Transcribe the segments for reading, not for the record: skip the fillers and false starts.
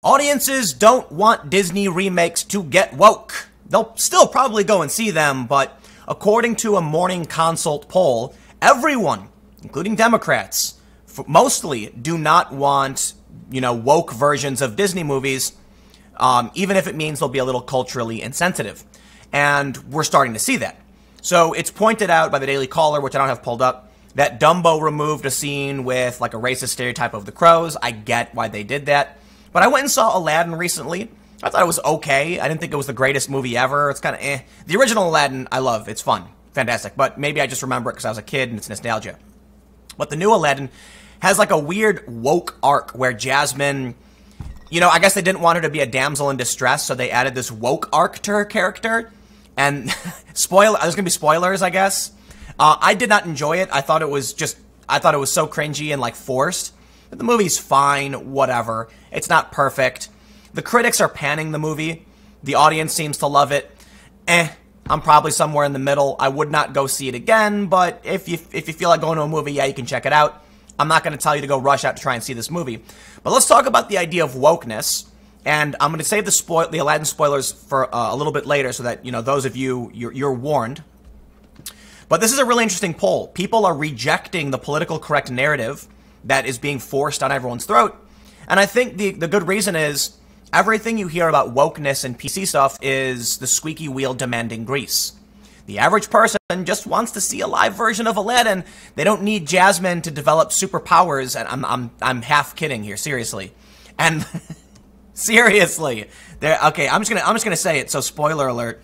Audiences don't want Disney remakes to get woke. They'll still probably go and see them, but according to a Morning Consult poll, everyone, including Democrats, mostly do not want, woke versions of Disney movies, even if it means they'll be a little culturally insensitive. And we're starting to see that. So it's pointed out by the Daily Caller, which I don't have pulled up, that Dumbo removed a scene with like a racist stereotype of the crows. I get why they did that. But I went and saw Aladdin recently. I thought it was okay. I didn't think it was the greatest movie ever. It's kind of eh. The original Aladdin, I love. It's fun. Fantastic. But maybe I just remember it because I was a kid and it's nostalgia. But the new Aladdin has like a weird woke arc where Jasmine, I guess they didn't want her to be a damsel in distress, so they added this woke arc to her character. And there's going to be spoilers, I guess. I did not enjoy it. I thought it was so cringy and like forced. But the movie's fine, whatever. It's not perfect. The critics are panning the movie. The audience seems to love it. I'm probably somewhere in the middle. I would not go see it again, but if you feel like going to a movie, yeah, you can check it out. I'm not going to tell you to go rush out to try and see this movie. But let's talk about the idea of wokeness. And I'm going to save the Aladdin spoilers for a little bit later so that, those of you're warned. But this is a really interesting poll. People are rejecting the political correct narrative that is being forced on everyone's throat. And I think the good reason is everything you hear about wokeness and PC stuff is the squeaky wheel demanding grease. The average person just wants to see a live version of Aladdin. They don't need Jasmine to develop superpowers. And I'm half kidding here, seriously. And seriously, okay, I'm just gonna say it. So spoiler alert.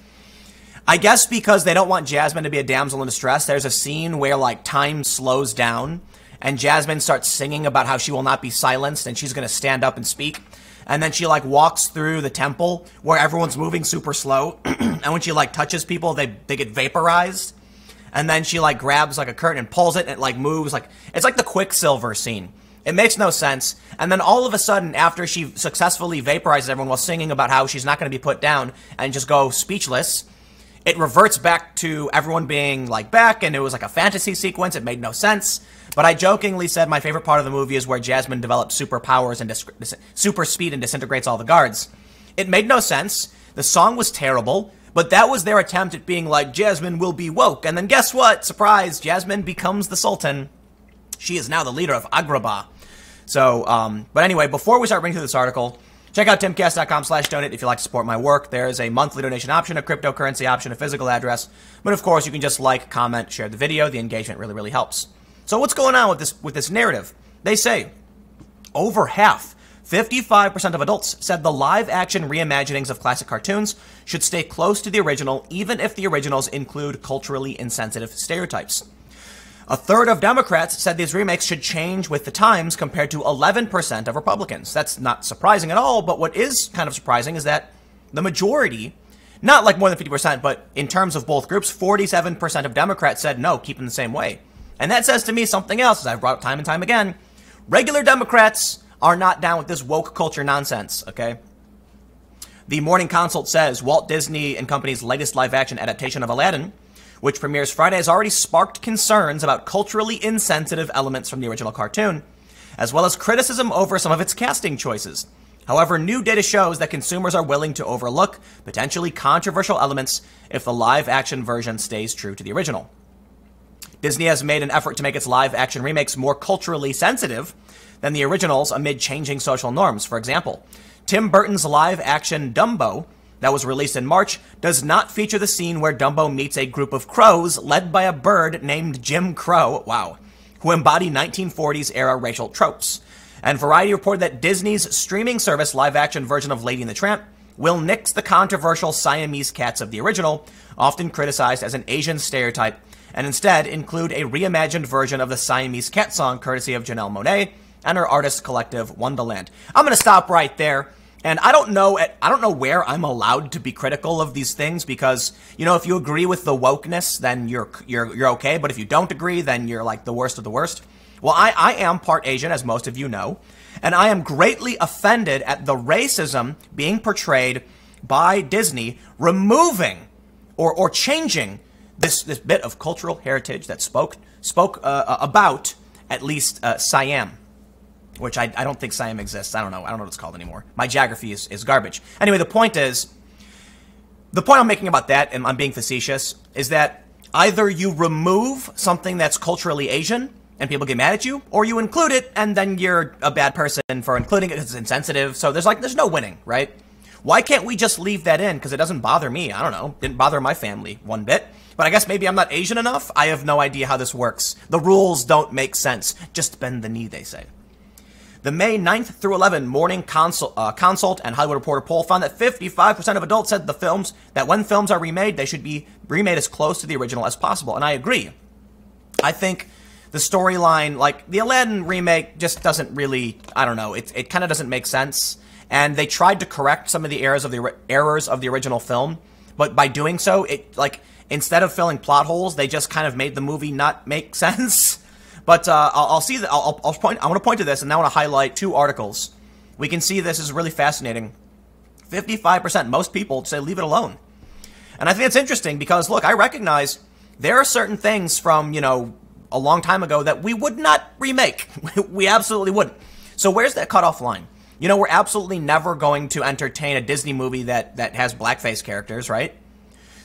I guess because they don't want Jasmine to be a damsel in distress, there's a scene where like time slows down and Jasmine starts singing about how she will not be silenced and she's gonna stand up and speak. And then she like walks through the temple where everyone's moving super slow. And when she like touches people, they get vaporized. And then she like grabs like a curtain and pulls it and it like moves like, it's like the Quicksilver scene. It makes no sense. And then all of a sudden, after she successfully vaporizes everyone while singing about how she's not going to be put down and just go speechless, it reverts back to everyone being like back, and it was like a fantasy sequence. It made no sense. But I jokingly said my favorite part of the movie is where Jasmine develops superpowers and super speed and disintegrates all the guards. It made no sense. The song was terrible, but that was their attempt at being like, Jasmine will be woke. And then guess what? Surprise, Jasmine becomes the Sultan. She is now the leader of Agrabah. So, but anyway, before we start reading through this article, check out timcast.com/donate if you'd like to support my work. There is a monthly donation option, a cryptocurrency option, a physical address. But of course, you can just like, comment, share the video. The engagement really, really helps. So what's going on with this narrative? They say over half, 55% of adults said the live-action reimaginings of classic cartoons should stay close to the original, even if the originals include culturally insensitive stereotypes. A third of Democrats said these remakes should change with the times compared to 11% of Republicans. That's not surprising at all, but what is kind of surprising is that the majority, not like more than 50%, but in terms of both groups, 47% of Democrats said no, keep them the same way. And that says to me something else, as I've brought up time and time again. Regular Democrats are not down with this woke culture nonsense, okay? The Morning Consult says Walt Disney and Company's latest live-action adaptation of Aladdin, which premieres Friday, has already sparked concerns about culturally insensitive elements from the original cartoon, as well as criticism over some of its casting choices. However, new data shows that consumers are willing to overlook potentially controversial elements if the live-action version stays true to the original. Disney has made an effort to make its live-action remakes more culturally sensitive than the originals amid changing social norms. For example, Tim Burton's live-action Dumbo, that was released in March, does not feature the scene where Dumbo meets a group of crows led by a bird named Jim Crow, wow, who embody 1940s era racial tropes. And Variety reported that Disney's streaming service live-action version of Lady and the Tramp will nix the controversial Siamese cats of the original, often criticized as an Asian stereotype, and instead include a reimagined version of the Siamese cat song courtesy of Janelle Monáe and her artist collective Wonderland. I'm going to stop right there. And I don't know where I'm allowed to be critical of these things because, if you agree with the wokeness, then you're okay. But if you don't agree, then you're like the worst of the worst. Well, I am part Asian, as most of you know, and I am greatly offended at the racism being portrayed by Disney, removing or changing this bit of cultural heritage that spoke about at least Siam. which I don't think Siam exists. I don't know what it's called anymore. My geography is garbage. Anyway, the point I'm making about that, and I'm being facetious, is that either you remove something that's culturally Asian and people get mad at you, or you include it and then you're a bad person for including it because it's insensitive. So there's no winning, right? Why can't we just leave that in? Because it doesn't bother me. I don't know. Didn't bother my family one bit. But I guess maybe I'm not Asian enough. I have no idea how this works. The rules don't make sense. Just bend the knee, they say. The May 9th through 11 Morning Consult and Hollywood Reporter poll found that 55% of adults said that when films are remade, they should be remade as close to the original as possible. And I agree. I think the storyline, like the Aladdin remake, just doesn't really, I don't know, it kind of doesn't make sense. And they tried to correct some of the errors of the original film, but by doing so, instead of filling plot holes, they just kind of made the movie not make sense. But I want to point to this, and now I want to highlight two articles. We can see this is really fascinating. 55%, most people say leave it alone. And I think it's interesting because, look, I recognize there are certain things from, a long time ago that we would not remake. We absolutely wouldn't. So where's that cutoff line? We're absolutely never going to entertain a Disney movie that has blackface characters, right?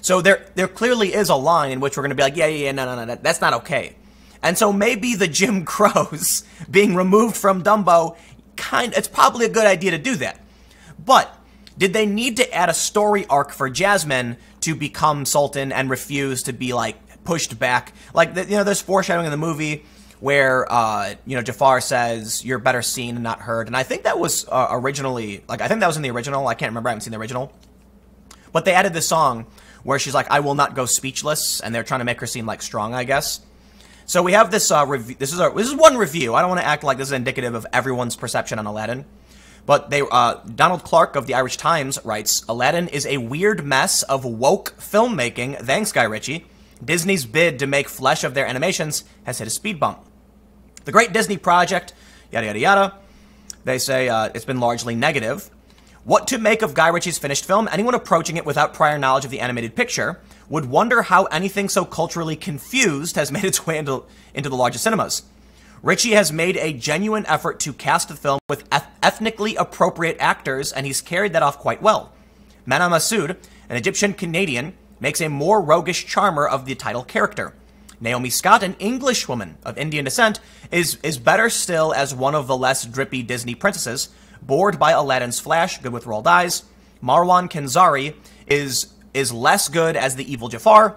So there clearly is a line in which we're going to be like, yeah, no, that's not okay. And so maybe the Jim Crows being removed from Dumbo, it's probably a good idea to do that. But did they need to add a story arc for Jasmine to become Sultan and refuse to be, pushed back? There's foreshadowing in the movie where, Jafar says, you're better seen and not heard. And I think that was originally, I think that was in the original. I can't remember. I haven't seen the original. But they added this song where she's like, I will not go speechless. And they're trying to make her seem, strong, I guess. So we have this review. This is one review. I don't want to act like this is indicative of everyone's perception on Aladdin. But Donald Clark of the Irish Times writes, Aladdin is a weird mess of woke filmmaking. Thanks, Guy Ritchie. Disney's bid to make flesh of their animations has hit a speed bump. The Great Disney Project, yada, yada, yada. They say it's been largely negative. What to make of Guy Ritchie's finished film? Anyone approaching it without prior knowledge of the animated picture would wonder how anything so culturally confused has made its way into the largest cinemas. Ritchie has made a genuine effort to cast the film with ethnically appropriate actors, and he's carried that off quite well. Mena Massoud, an Egyptian-Canadian, makes a more roguish charmer of the title character. Naomi Scott, an Englishwoman of Indian descent, is better still as one of the less drippy Disney princesses, bored by Aladdin's flash, good with rolled eyes. Marwan Kenzari is less good as the evil Jafar,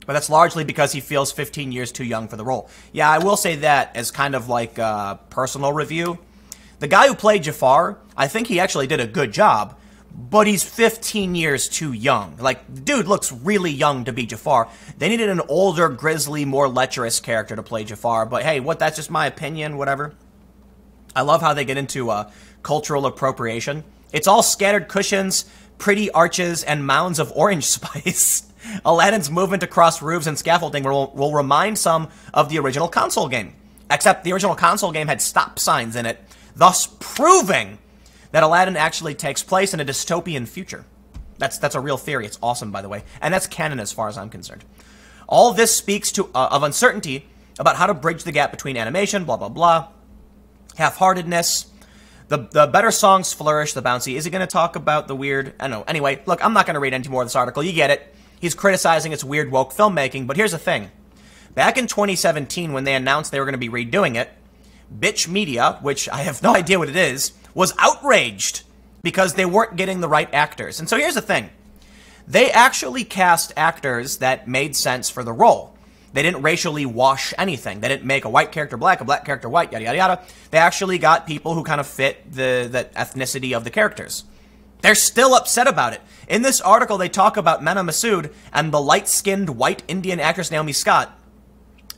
but that's largely because he feels 15 years too young for the role. Yeah, I will say that as kind of like a personal review. The guy who played Jafar, I think he actually did a good job, but he's 15 years too young. The dude looks really young to be Jafar. They needed an older, grisly, more lecherous character to play Jafar, but hey, that's just my opinion, whatever. I love how they get into cultural appropriation. It's all scattered cushions, pretty arches, and mounds of orange spice. Aladdin's movement across roofs and scaffolding will remind some of the original console game. Except the original console game had stop signs in it, thus proving that Aladdin actually takes place in a dystopian future. That's a real theory. It's awesome, by the way. And that's canon as far as I'm concerned. All this speaks of uncertainty about how to bridge the gap between animation, blah, blah, blah, half-heartedness. The better songs flourish, the bouncy. Is he going to talk about the weird? I don't know. Anyway, look, I'm not going to read any more of this article. You get it. He's criticizing its weird woke filmmaking, but here's the thing. Back in 2017, when they announced they were going to be redoing it, Bitch Media, which I have no idea what it is, was outraged because they weren't getting the right actors. And so here's the thing. They actually cast actors that made sense for the role. They didn't racially wash anything. They didn't make a white character black, a black character white, yada, yada, yada. They actually got people who kind of fit the ethnicity of the characters. They're still upset about it. In this article, they talk about Mena Massoud and the light-skinned white Indian actress Naomi Scott,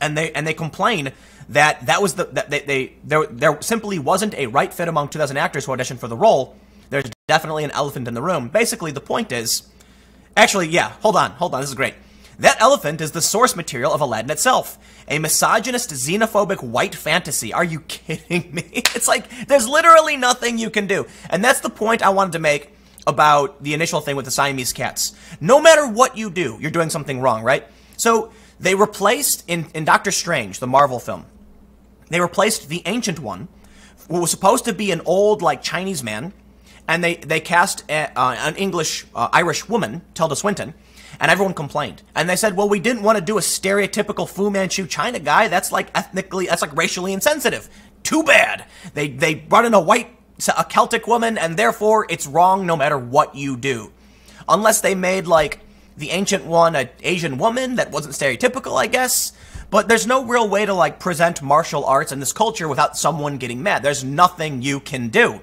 and they complain that there simply wasn't a right fit among 2,000 actors who auditioned for the role. There's definitely an elephant in the room. Basically, the point is, actually, yeah, hold on, this is great. That elephant is the source material of Aladdin itself. A misogynist, xenophobic white fantasy. Are you kidding me? It's like, there's literally nothing you can do. And that's the point I wanted to make about the initial thing with the Siamese cats. No matter what you do, you're doing something wrong, right? So, they replaced, in Doctor Strange, the Marvel film, they replaced the Ancient One what was supposed to be an old, like, Chinese man, and they cast an English, Irish woman, Tilda Swinton, and everyone complained. And they said, well, we didn't want to do a stereotypical Fu Manchu China guy. That's like that's like racially insensitive. Too bad. They brought in a Celtic woman, and therefore it's wrong no matter what you do. Unless they made, like, the ancient one an Asian woman that wasn't stereotypical, I guess. But there's no real way to, like, present martial arts in this culture without someone getting mad. There's nothing you can do.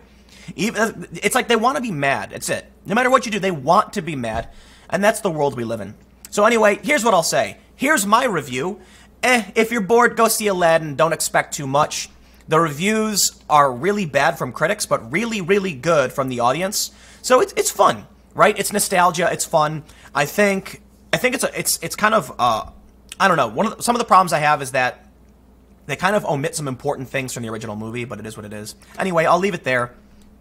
It's like they want to be mad. It's it. No matter what you do, they want to be mad. And that's the world we live in. So anyway, here's what I'll say. Here's my review. If you're bored, go see Aladdin. Don't expect too much. The reviews are really bad from critics, but really, really good from the audience. So it's fun, right? It's nostalgia. It's fun. I think it's kind of I don't know. Some of the problems I have is that they kind of omit some important things from the original movie, but it is what it is. Anyway, I'll leave it there.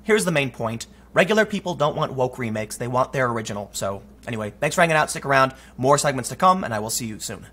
Here's the main point. Regular people don't want woke remakes. They want their original. So anyway, thanks for hanging out. Stick around. More segments to come, and I will see you soon.